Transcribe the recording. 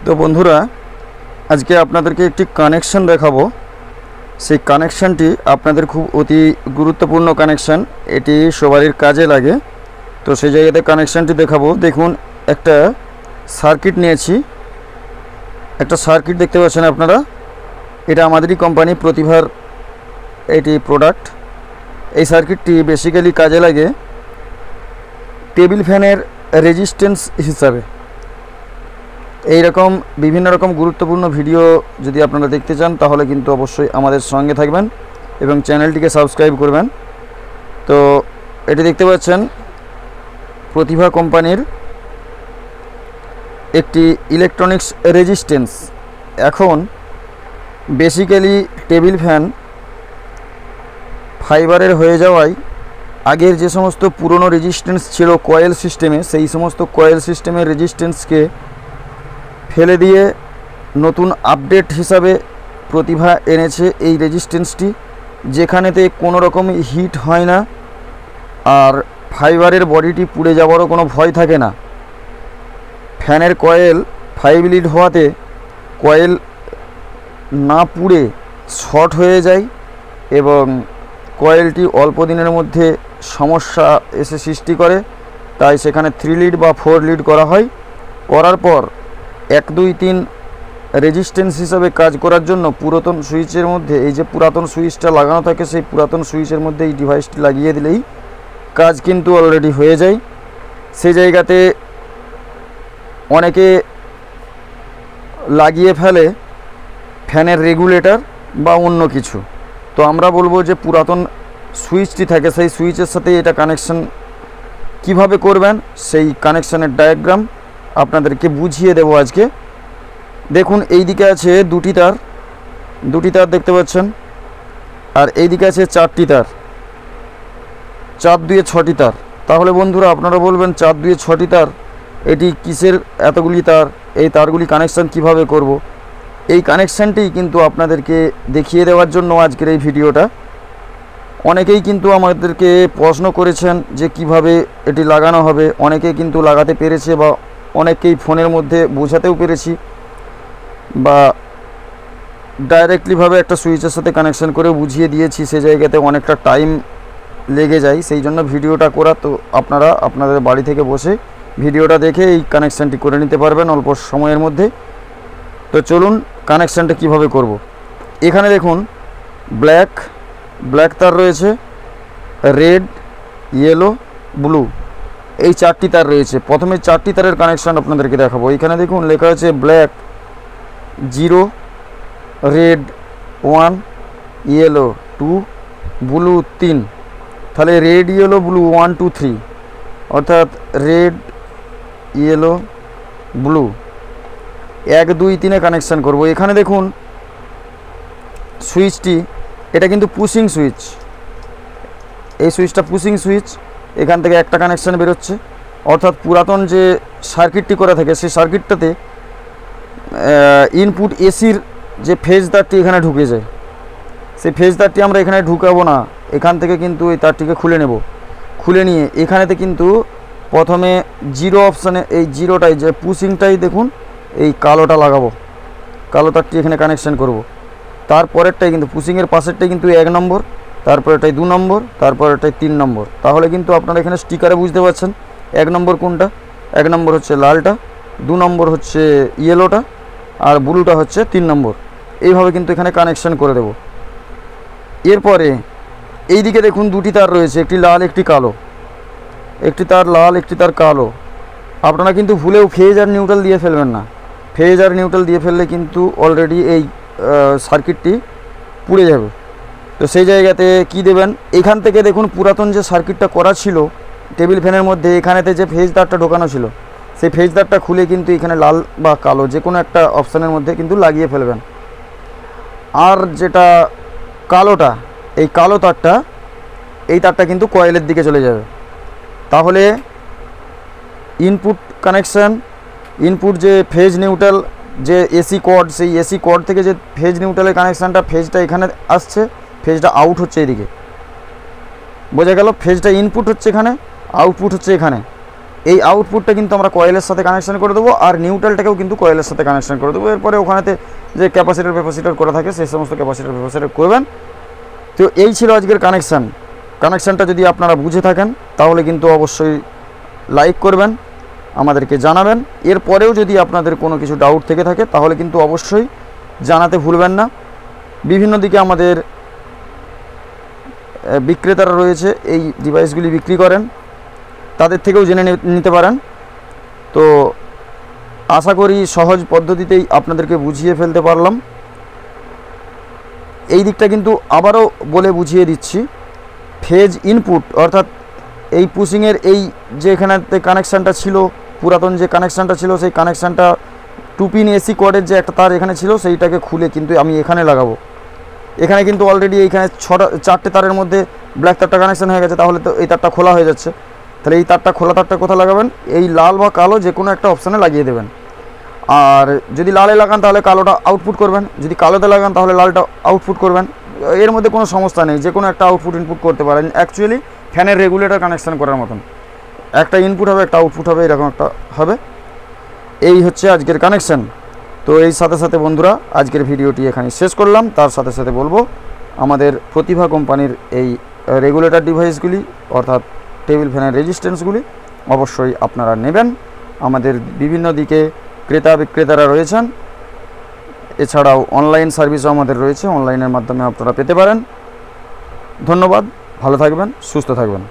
তো বন্ধুরা, আজকে আপনাদেরকে একটি কানেকশন দেখাবো। সেই কানেকশনটি আপনাদের খুব অতি গুরুত্বপূর্ণ কানেকশন, এটি সবারই কাজে লাগে। তো সেই জায়গাতে কানেকশনটি দেখাবো। দেখুন, একটা সার্কিট নিয়েছি, একটা সার্কিট দেখতে পাচ্ছেন আপনারা। এটা আমাদেরই কোম্পানি প্রতিভার এটি প্রোডাক্ট। এই সার্কিটটি বেসিক্যালি কাজে লাগে টেবিল ফ্যানের রেজিস্ট্যান্স হিসাবে। এই রকম বিভিন্ন রকম গুরুত্বপূর্ণ ভিডিও যদি আপনারা দেখতে চান তাহলে কিন্তু অবশ্যই আমাদের সঙ্গে থাকবেন এবং চ্যানেলটিকে সাবস্ক্রাইব করবেন। তো এটি দেখতে পাচ্ছেন প্রতিভা কোম্পানির একটি ইলেকট্রনিক্স রেজিস্ট্যান্স। এখন বেসিক্যালি টেবিল ফ্যান ফাইবারের হয়ে যাওয়ায় আগের যে সমস্ত পুরনো রেজিস্ট্যান্স ছিল কয়েল সিস্টেমে, সেই সমস্ত কয়েল সিস্টেমের রেজিস্ট্যান্সকে ফেলে দিয়ে নতুন আপডেট হিসাবে প্রতিভা এনেছে এই রেজিস্ট্যান্সটি, যেখানেতে কোনো রকম হিট হয় না আর ফাইবারের বডিটি পুড়ে যাওয়ারও কোনো ভয় থাকে না। ফ্যানের কয়েল 5 লিড হওয়াতে কয়েল না পুড়ে শর্ট হয়ে যায় এবং কয়েলটি অল্প দিনের মধ্যে সমস্যা এসে সৃষ্টি করে। তাই সেখানে 3 লিড বা 4 লিড করা হয়। করার পর 1, 2, 3 রেজিস্ট্যান্স হিসাবে কাজ করার জন্য পুরাতন সুইচের মধ্যে, এই যে পুরাতন সুইচটা লাগানো থাকে, সেই পুরাতন সুইচের মধ্যে এই ডিভাইসটি লাগিয়ে দিলেই কাজ কিন্তু অলরেডি হয়ে যায়। সেই জায়গাতে অনেকে লাগিয়ে ফেলে ফ্যানের রেগুলেটর বা অন্য কিছু। তো আমরা বলবো যে পুরাতন সুইচটি থাকে, সেই সুইচের সাথে এটা কানেকশন কিভাবে করবেন সেই কানেকশনের ডায়াগ্রাম আপনাদেরকে বুঝিয়ে দেব আজকে। দেখুন, এই দিকে আছে দুটি তার দেখতে পাচ্ছেন, আর এই দিকে আছে 4টি তার, 4 2 6টি তার। তাহলে বন্ধুরা আপনারা বলবেন 4 2 6টি তার, এটি কিসের এতগুলি তার, এই তারগুলি কানেকশন কিভাবে করব? এই কানেকশানটি কিন্তু আপনাদেরকে দেখিয়ে দেওয়ার জন্য আজকের এই ভিডিওটা। অনেকেই কিন্তু আমাদেরকে প্রশ্ন করেছেন যে কিভাবে এটি লাগানো হবে। অনেকেই কিন্তু লাগাতে পেরেছে বা অনেকেই ফোনের মধ্যে বোঝাতেও পেরেছি, বা ডাইরেক্টলিভাবে একটা সুইচের সাথে কানেকশন করে বুঝিয়ে দিয়েছি। সেই জায়গাতে অনেকটা টাইম লেগে যায়, সেই জন্য ভিডিওটা করা। তো আপনারা আপনাদের বাড়ি থেকে বসে ভিডিওটা দেখে এই কানেকশানটি করে নিতে পারবেন অল্প সময়ের মধ্যে। তো চলুন কানেকশানটা কিভাবে করব। এখানে দেখুন ব্ল্যাক তার রয়েছে, রেড, ইয়েলো, ব্লু, এই 4টি তার রয়েছে। প্রথমে 4টি তারের কানেকশান আপনাদেরকে দেখাবো। এখানে দেখুন লেখা আছে ব্ল্যাক 0, রেড 1, ইয়েলো 2, ব্লু 3। তাহলে রেড, ইয়েলো, ব্লু 1 2 3, অর্থাৎ রেড, ইয়েলো, ব্লু 1 2 3-এ কানেকশান করব। এখানে দেখুন সুইচটি, এটা কিন্তু পুশিং সুইচ, এই সুইচটা পুশিং সুইচ। এখান থেকে একটা কানেকশান বেরোচ্ছে, অর্থাৎ পুরাতন যে সার্কিটটি করা থাকে সেই সার্কিটটাতে ইনপুট এসির যে ফেজ তারটি এখানে ঢুকে যায়। সেই ফেজ তারটি আমরা এখানে ঢুকাবো না, এখান থেকে কিন্তু এই তারটিকে খুলে নেব। খুলে নিয়ে এখানেতে কিন্তু প্রথমে 0 অপশানে, এই 0টাই যে পুশিংটাই দেখুন, এই কালোটা লাগাবো, কালো তারটি এখানে কানেকশান করব। তারপরেরটাই কিন্তু পুশিংয়ের পাশেরটাই কিন্তু 1 নম্বর, তারপরেরটাই 2 নম্বর, তারপরেরটাই 3 নম্বর। তাহলে কিন্তু আপনারা এখানে স্টিকারে বুঝতে পারছেন 1 নম্বর কোনটা। 1 নম্বর হচ্ছে লালটা, 2 নম্বর হচ্ছে ইয়েলোটা, আর ব্লুটা হচ্ছে 3 নম্বর। এইভাবে কিন্তু এখানে কানেকশান করে দেব। এরপরে এই দিকে দেখুন 2টি তার রয়েছে, একটি লাল একটি কালো, একটি তার লাল একটি তার কালো। আপনারা কিন্তু ভুলেও ফেজ আর নিউট্রাল দিয়ে ফেলবেন না। ফেজ আর নিউট্রাল দিয়ে ফেললে কিন্তু অলরেডি এই সার্কিটটি পুড়ে যাবে। তো সেই জায়গাতে কি দেবেন, এখান থেকে দেখুন পুরাতন যে সার্কিটটা করা ছিল টেবিল ফ্যানের মধ্যে, এখানেতে যে ফেজ তারটা ঢোকানো ছিল, সেই ফেজ তারটা খুলে কিন্তু এখানে লাল বা কালো যে কোনো একটা অপশানের মধ্যে কিন্তু লাগিয়ে ফেলবেন। আর যেটা কালোটা, এই কালো তারটা, এই তারটা কিন্তু কয়েলের দিকে চলে যাবে। তাহলে ইনপুট কানেকশান, ইনপুট যে ফেজ নিউট্রাল যে এসি কর্ড, সেই এসি কর্ড থেকে যে ফেজ নিউট্রালের কানেকশানটা, ফেজটা এখানে আসছে, ফেজটা আউট হচ্ছে এদিকে। বোঝা গেল? ফেজটা ইনপুট হচ্ছে এখানে, আউটপুট হচ্ছে এখানে। এই আউটপুটটা কিন্তু আমরা কয়েলের সাথে কানেকশান করে দেবো, আর নিউট্রালটাকেও কিন্তু কয়েলের সাথে কানেকশান করে দেবো। এরপরে ওখানেতে যে ক্যাপাসিটার করা থাকে সেই সমস্ত ক্যাপাসিটার করবেন। তো এই ছিল আজকের কানেকশানটা যদি আপনারা বুঝে থাকেন তাহলে কিন্তু অবশ্যই লাইক করবেন, আমাদেরকে জানাবেন। এরপরেও যদি আপনাদের কোনো কিছু ডাউট থেকে থাকে তাহলে কিন্তু অবশ্যই জানাতে ভুলবেন না। বিভিন্ন দিকে আমাদের বিক্রেতারা রয়েছে, এই ডিভাইসগুলি বিক্রি করেন, তাদের থেকেও জেনে নিতে পারেন। তো আশা করি সহজ পদ্ধতিতেই আপনাদেরকে বুঝিয়ে ফেলতে পারলাম। এই দিকটা কিন্তু আবারও বলে বুঝিয়ে দিচ্ছি, ফেজ ইনপুট অর্থাৎ এই পুশিংয়ের এই যে এখানেতে কানেকশানটা ছিল, পুরাতন যে কানেকশানটা ছিল, সেই কানেকশানটা 2 পিন এসি কোডের যে একটা তার এখানে ছিল সেইটাকে খুলে কিন্তু আমি এখানে লাগাবো। এখানে কিন্তু অলরেডি এইখানে 4টে তারের মধ্যে ব্ল্যাক তারটা কানেকশান হয়ে গেছে, তাহলে তো এই তারটা খোলা হয়ে যাচ্ছে। তাহলে এই খোলা তারটা কোথায় লাগাবেন? এই লাল বা কালো যে কোনো একটা অপশানে লাগিয়ে দেবেন। আর যদি লালে লাগান তাহলে কালোটা আউটপুট করবেন, যদি কালোতে লাগান তাহলে লালটা আউটপুট করবেন। এর মধ্যে কোনো সমস্যা নেই, যে কোনো একটা আউটপুট ইনপুট করতে পারেন। অ্যাকচুয়ালি ফ্যানের রেগুলেটর কানেকশান করার মতন, একটা ইনপুট হবে একটা আউটপুট হবে, এরকম একটা হবে। এই হচ্ছে আজকের কানেকশান। তো এই সাথে সাথে বন্ধুরা আজকের ভিডিওটি এখানে শেষ করলাম। তার সাথে সাথে বলবো আমাদের প্রতিভা কোম্পানির এই রেগুলেটর ডিভাইসগুলি অর্থাৎ টেবিল ফ্যানের রেজিস্ট্যান্সগুলি অবশ্যই আপনারা নেবেন। আমাদের বিভিন্ন দিকে ক্রেতা বিক্রেতারা রয়েছেন, এছাড়াও অনলাইন সার্ভিসও আমাদের রয়েছে, অনলাইনের মাধ্যমে আপনারা পেতে পারেন। ধন্যবাদ, ভালো থাকবেন, সুস্থ থাকবেন।